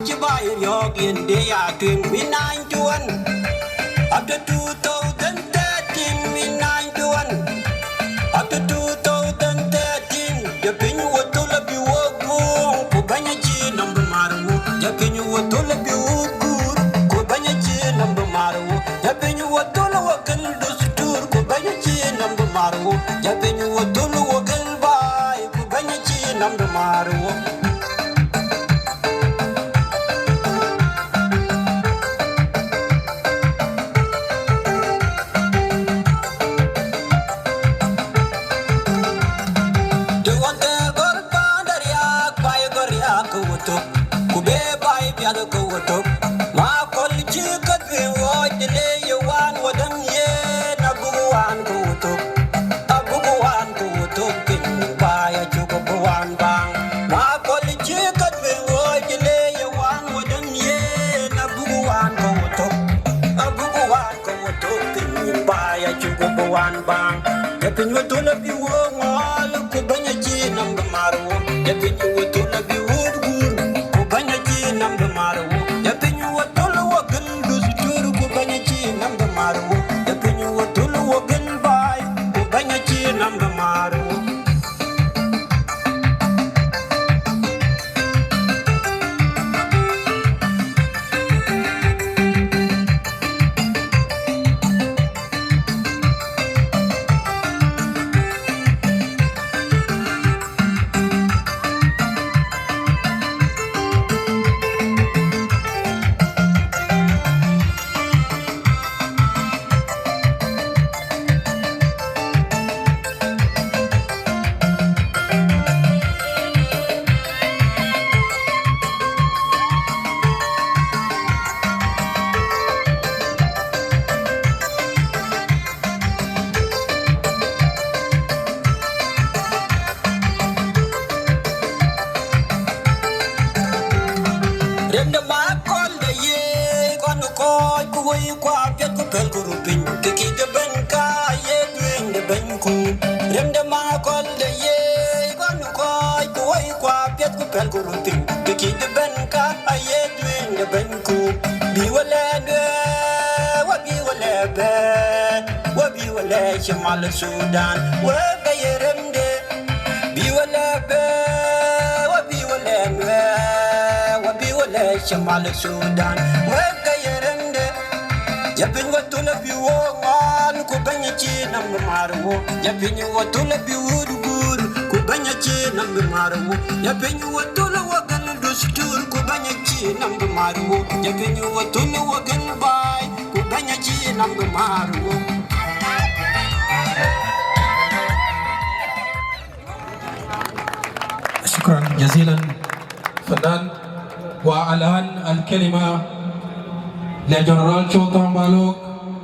Chibai York in the Akin, we 9 to 1. After 2013, we 9 to 1. After 2013, the Pinu would told of you walk home, Kubanachi number Maru, the Pinu would told of you good, Kubanachi number Maru, the Pinu would told of a girl to tour, Kubanachi number Maru, the Pinu would told of a girl by Kubanachi number Maru. Yapin wa tola bi wo ngol ku banya ji nam da maru yapin wa tola bi wo gur ku banya ji nam da maru yapin wa tola wa gal du sur ku banya ji nam da maru yapin wa tola wa gal bai ku banya ji nam da maru Shamal Sudan, where they remde, Biwale, what Biwale, Shamal Sudan, where they remde, Yapin what to love you all, Kubanachi number Maru, Yapin what to love you wood, Kubanachi number Maru, Yapin what to love and do stir, Kubanachi number Maru, Yapin what to love and buy, Kubanachi number Maru. شكرا جزيلا فنان. والآن الكلمة لجنرال شوطان بالوك